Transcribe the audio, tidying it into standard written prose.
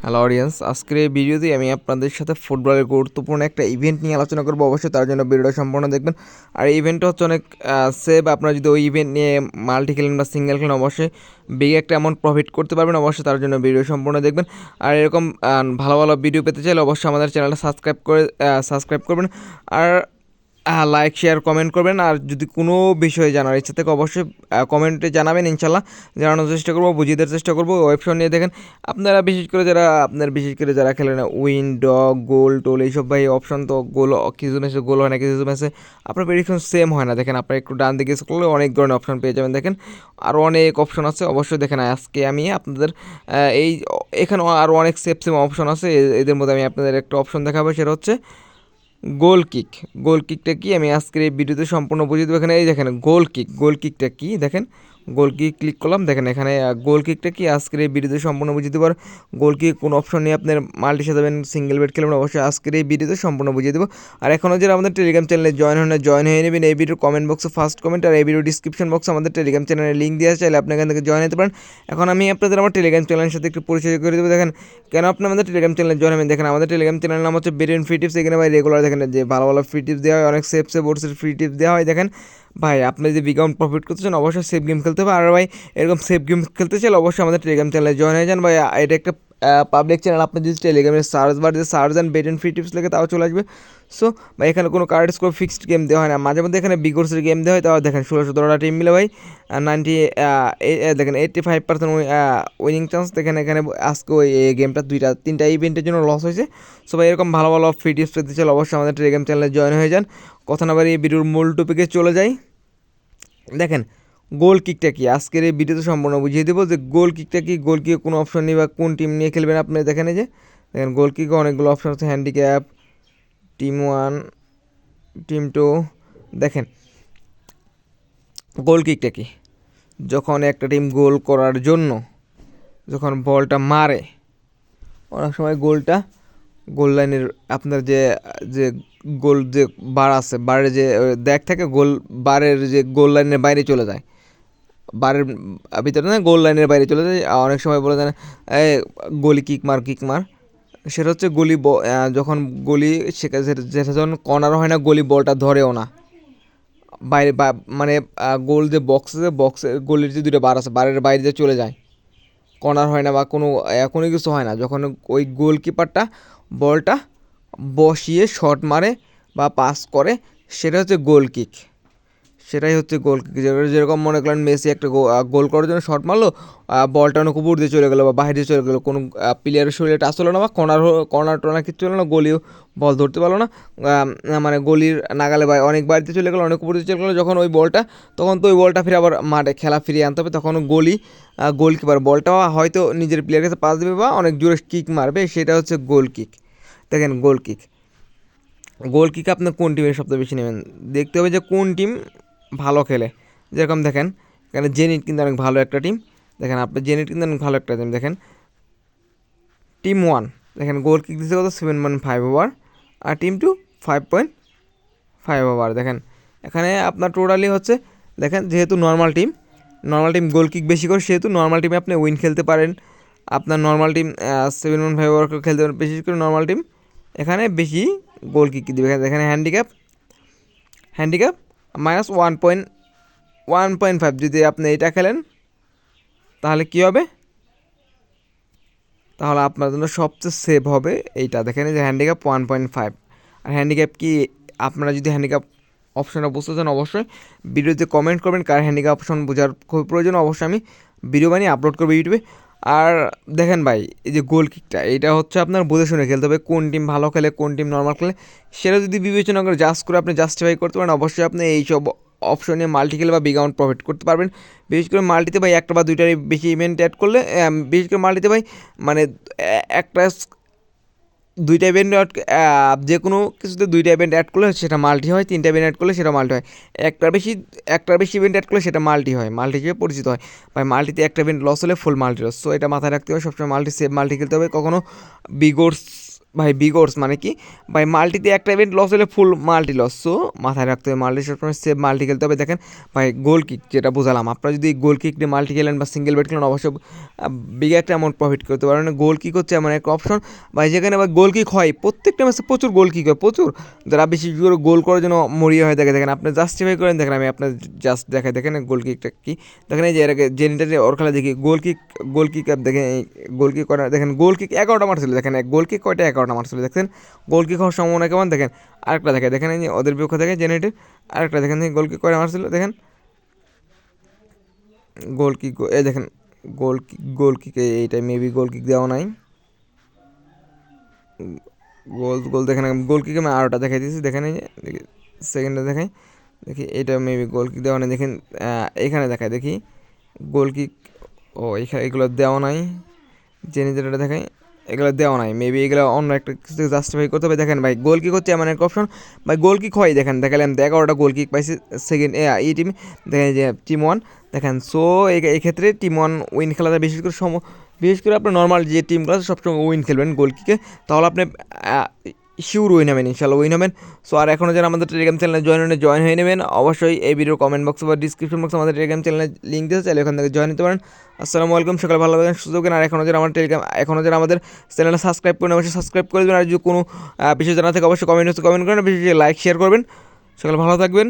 Hello audience, আজকের এই ভিডিওতে আমি আপনাদের সাথে ফুটবলের গুরুত্বপূর্ণ একটা ইভেন্ট নিয়ে আলোচনা করবো। অবশ্যই তার জন্য ভিডিওটা সম্পূর্ণ দেখবেন। আর এই ইভেন্টটা হচ্ছে অনেক সেভ। আপনারা যদি ওই ইভেন্ট নিয়ে মাল্টি খেলেন বা সিঙ্গেল খেলেন, অবশ্যই বিগ একটা অ্যামাউন্ট প্রফিট করতে পারবেন। অবশ্যই তার জন্য ভিডিও সম্পূর্ণ দেখবেন। আর এরকম ভালো ভালো ভিডিও পেতে চাইলে অবশ্যই আমাদের চ্যানেলটা সাবস্ক্রাইব করবেন। আর লাইক শেয়ার কমেন্ট করবেন। আর যদি কোনো বিষয়ে জানার ইচ্ছা থাকে অবশ্যই কমেন্টে জানাবেন। ইনশাল্লাহ জানানোর চেষ্টা করবো, বুঝিয়ে দেওয়ার চেষ্টা করবো। ওয়েবসাইট নিয়ে দেখেন আপনারা, বিশেষ করে যারা খেলেন উইন, ডগ, গোল, টোল, এইসব ভাই অপশন তো গোল, কিছু ম্যাচে গোল হয় না, কিছু ম্যাচে আপনার প্রেডিকশন সেম হয় না। দেখেন আপনার একটু ডান দিকে স্ক্রল করলে অনেক ধরনের অপশন পেয়ে যাবেন। দেখেন আরও অনেক অপশন আছে। অবশ্যই দেখেন আজকে আমি আপনাদের এই এখানে আরও অনেক সেম অপশন আছে। এদের মধ্যে আমি আপনাদের একটা অপশন দেখাবো, সেটা হচ্ছে গোল কিক। গোল কিকটা কি আমি আজকের এই ভিডিওতে সম্পূর্ণ বুঝিয়ে দেবো। এখানে এই দেখেন গোল কিকটা কি, দেখেন গোল কিক ক্লিক করলাম। দেখেন এখানে গোল কিকটা কি আজকের এই ভিডিওতে সম্পূর্ণ বুঝিয়ে দেবো। আর গোল কিক কোন অপশন নিয়ে আপনার মাল্টি সাজাবেন, সিঙ্গেল বেড খেলবেন, অবশ্যই আজকের এই ভিডিওতে সম্পূর্ণ বুঝিয়ে দেবো। আর এখনও যারা আমাদের টেলিগ্রাম চ্যানেলে জয়েন হয়ে নেবেন। এই ভিডিওর কমেন্ট বক্সে ফার্স্ট কমেন্ট আর এই ভিডিও ডিসক্রিপশন বক্সে আমাদের টেলিগ্রাম চ্যানেলের লিঙ্ক দেওয়া চাইলে আপনি এখান থেকে জয়েন হতে পারেন। এখন আমি আপনাদের আমার টেলিগ্রাম চ্যানেলের সাথে একটু পরিচয় করে দেবো। দেখেন কেন আপনি আমাদের টেলিগ্রাম চ্যানেলে জয়েন হবেন। দেখেন আমাদের টেলিগ্রাম চ্যানেলের নাম হচ্ছে বেরিয়ান ফ্রি টিপস। এখানে ভাই রেগুলার দেখেন যে ভালো ভালো ফ্রি টিপস দেওয়া হয়, অনেক সেভ ওর্সের ফ্রি টিপস দেওয়া হয়। দেখেন ভাই আপনি যদি বিগ অ্যামাউন্ট প্রফিট করতে চান অবশ্যই সেভ গেম খেলতে হবে। আর ভাই এরকম সেভ গেম খেলতে চাইলে অবশ্যই আমাদের টেলিগ্রাম চ্যানেলে জয়েন হয়ে যান। ভাই এটা একটা পাবলিক চ্যানেল। আপনি যদি টেলিগ্রামের search and bet and free tips লেগে তাও চলে আসবে। সো ভাই এখানে কোনো কার্ড স্কোর ফিক্সড গেম দেওয়া হয় না, মাঝে মধ্যে এখানে বিগোর্সের গেম দেওয়া হয়। তাও দেখেন 16-17টা টিম মিলে ভাই 85% উইনিং চান্স। দেখেন এখানে আজকে ওই গেমটা 2-3টা ইভেন্টের জন্য লস হয়েছে। সো ভাই এরকম ভালো ভালো ফ্রি টিপস পেতে চাইলে অবশ্যই আমাদের টেলিগ্রাম চ্যানেলে জয়েন হয়ে যান। কথা না বাড়িয়ে ভিডিওর মূল টপিকে চলে যাই। দেখেন গোল কিকটা কি আজকের এই ভিডিওতে সম্পূর্ণ বুঝিয়ে দেবো যে গোল কিকটা কি, গোল কিকে কোনো অপশন নেই বা কোন টিম নিয়ে খেলবেন আপনি। দেখেন এই যে দেখেন গোল কিকে অনেকগুলো অপশন আছে, হ্যান্ডিক্যাপ, টিম 1, টিম 2। দেখেন গোল কিকটা কি, যখন একটা টিম গোল করার জন্য যখন বলটা মারে, অনেক সময় গোল লাইনের আপনার যে যে গোল যে বার আছে, বারের যে দেখ থাকে, বারের যে গোল লাইনের বাইরে চলে যায়, বারের ভিতরে না গোল লাইনের বাইরে চলে যায়। অনেক সময় বলে দেন গলি কিক মার। সেটা হচ্ছে যখন গলি সেটা যখন কর্নার হয় না, গলি বলটা ধরেও না বাইরে, মানে গোল যে বক্সের গলির যে দুটো বার আছে, বারের বাইরে যে চলে যায়, কর্নার হয় না বা কোনো কিছু হয় না, যখন ওই গোলকিপারটা বলটা বসিয়ে শট মারে বা পাস করে, সেটা হচ্ছে গোল কিক। সেটাই হচ্ছে গোল কিক। যেরকম মনে করেন মেসি একটা গোল করার জন্য শট মারলো, বলটা অনেক উপর দিয়ে চলে গেলো বা বাইরে চলে গেলো, কোনো প্লেয়ারের শরীরে টাচ হলো না বা কর্নার কিচ্ছু হলো না, গলিও বল ধরতে পারলো না, মানে গলির নাগালে অনেক বাড়িতে চলে গেলো, অনেক উপর দিয়ে চলে গেলো, যখন ওই বলটা, তখন তো ওই বলটা ফিরে আবার মাঠে খেলা ফিরিয়ে আনতে হবে। তখন গোলকিপার বলটা হয়তো নিজের প্লেয়ারের কাছে পাস দেবে বা অনেক জোরে কিক মারবে, সেটা হচ্ছে গোল কিক। দেখেন গোল কিক আপনার কোন টিমের সবচেয়ে বেশি নেবেন, দেখতে হবে যে কোন টিম ভালো খেলে। যেরকম দেখেন এখানে জেনিট কিন্তু অনেক ভালো একটা টিম। দেখেন আপনার জেনিট কিন্তু অনেক ভালো একটা টিম। দেখেন টিম 1 দেখেন গোল কিক দিচ্ছে কত 7.5 ওভার, আর টিম 2 5.5 ওভার। দেখেন এখানে আপনার টোটালি হচ্ছে, দেখেন যেহেতু নর্মাল টিম গোল কিক বেশি করে, সেহেতু নর্মাল টিমে আপনি উইন খেলতে পারেন। আপনার নর্মাল টিম 7.5 ওভার খেলতে পারেন, বিশেষ করে নর্মাল টিম এখানে বেশি গোল কিক দেবে। এখানে হ্যান্ডিক্যাপ -1.5। যদি আপনি এটা খেলেন তাহলে কি হবে, তাহলে আপনার জন্য সবচেয়ে সেভ হবে এইটা। দেখেন যে হ্যান্ডিক্যাপ 1.5। আর হ্যান্ডিক্যাপ কি, আপনারা যদি হ্যান্ডিক্যাপ অপশনটা বুঝতে চান অবশ্যই ভিডিওতে কমেন্ট করবেন। কার হ্যান্ডিক্যাপ অপশন বোঝার খুবই প্রয়োজন, অবশ্যই আমি ভিডিও বানিয়ে আপলোড করবো ইউটিউবে। আর দেখেন ভাই এই যে গোল কিকটা, এটা হচ্ছে আপনার বুঝে শুনে খেলতে হবে, কোন টিম ভালো খেলে কোন টিম নর্মাল খেলে, সেটা যদি বিবেচনা করে করে আপনি জাস্টিফাই করতে পারেন, অবশ্যই আপনি এইসব অপশনে মাল্টি খেলে বা বিগ অ্যামাউন্ট প্রফিট করতে পারবেন। বিশেষ করে মাল্টিতে ভাই একটা বা দুইটার বেশি ইভেন্ট অ্যাড করলে, বিশেষ করে মাল্টিতে ভাই মানে একটা দুইটা ইভেন্ট যে কোনো কিছুতে দুইটা ইভেন্ট অ্যাড করলে সেটা মাল্টি হয়, 3টা ইভেন্ট অ্যাড করলে সেটা মাল্টি হয়, একটার বেশি ইভেন্ট অ্যাড করলে সেটা মাল্টি হয়, মাল্টি হিসেবে পরিচিত হয়। ভাই মাল্টিতে একটা ইভেন্ট লস হলে ফুল মাল্টি লস। সো এটা মাথায় রাখতে হবে, সবসময় সেভ মাল্টি খেলতে হবে, কখনো বিগোর্স ভাই বিগোর্স মানে কি ভাই মাল্টিতে একটা ইভেন্ট লস হলে ফুল মাল্টি লস, সো মাথায় রাখতে হবে মাল্টি সবসময় সেভ মাল্টি খেলতে হবে। দেখেন ভাই গোল কিক যেটা বোঝালাম, আপনারা যদি গোল কিক দিয়ে মাল্টি খেলেন বা সিঙ্গেল বেট খেলেন অবশ্যই বিগ একটা অ্যামাউন্ট প্রফিট করতে পারেন। গোল কিক হচ্ছে এমন একটা অপশন ভাই যেখানে ভাই গোল কিক হয়, প্রত্যেকটা ম্যাচে প্রচুর গোল কিক হয়, প্রচুর, যারা বেশি করে গোল করার জন্য মরিয়া হয়ে থাকে। দেখেন আপনি জাস্টিফাই করেন, দেখেন আমি আপনার জাস্ট দেখাই, দেখেন গোল কিকটা কি, দেখেন এই যে এর আগে জেনিটারে ওর খেলা দেখি গোল কিক দেখেন এই গোল কিক করা, দেখেন গোল কিক 11টা মারছিল, দেখেন গোল কিক কয়টা 11টা মারছিল, দেখেন গোল কিক হওয়ার সম্ভাবনা কেমন। দেখেন আরেকটা দেখেন, দেখেন এই যে ওদের বিপক্ষে দেখেন জেনারেটের আরেকটা দেখেন গোল কিক কয়টা মারছিল, দেখেন গোল কিক এই দেখেন গোল কিক এইটা মেবি গোল কিক দেওয়া নাই, গোল দেখেন গোল কিক আমি আরোটা দেখাই দিয়েছি, দেখেন এই যে সেকেন্ডে দেখাই, দেখি এটা মেবি গোল কিক দেওয়া নাই, দেখেন এখানে দেখায় দেখি গোল কিক, ও এখানে এগুলো দেওয়া নাই, জেনে যেটা দেখাই এগুলো দেওয়া নাই, মেবি এগুলো অন্য একটা কিছু জাস্টিফাই করতে হবে। দেখেন ভাই গোল কিক হচ্ছে এমন একটা অপশন ভাই গোল কিক হয়, দেখেন দেখালাম 11টা গোল কিক পাইছে সেকেন্ড এই টিম, দেখেন যে টিম ওয়ান, দেখেন সো এই ক্ষেত্রে টিম ওয়ান উইন খেলাটা বিশেষ করে আপনার নর্মাল যে টিমগুলো আছে সবসময় উইন খেলবেন গোল কিকে, তাহলে আপনি শিওর উইন হবেন, ইনশাল্লাহ উইন হবেন। সো আর এখনও যারা আমাদের টেলিগ্রাম চ্যানেলে জয়েন হয়ে নেবেন, অবশ্যই এই ভিডিও কমেন্ট বক্স বা ডিসক্রিপশন বক্সে আমাদের টেলিগ্রাম চ্যানেলের লিঙ্ক দিতে চাইলে ওখান থেকে জয়েন হতে পারেন। আসসালামু আলাইকুম, সকাল ভালো থাকবেন, সুযোগ আর এখনও যারা আমাদের চ্যানেলটা সাবস্ক্রাইব করেন অবশ্যই সাবস্ক্রাইব করে দেবেন, আর যদি কোনো বিষয় জানা থাকে অবশ্যই কমেন্ট করেন, বেশি লাইক শেয়ার করবেন। সকাল ভালো থাকবেন।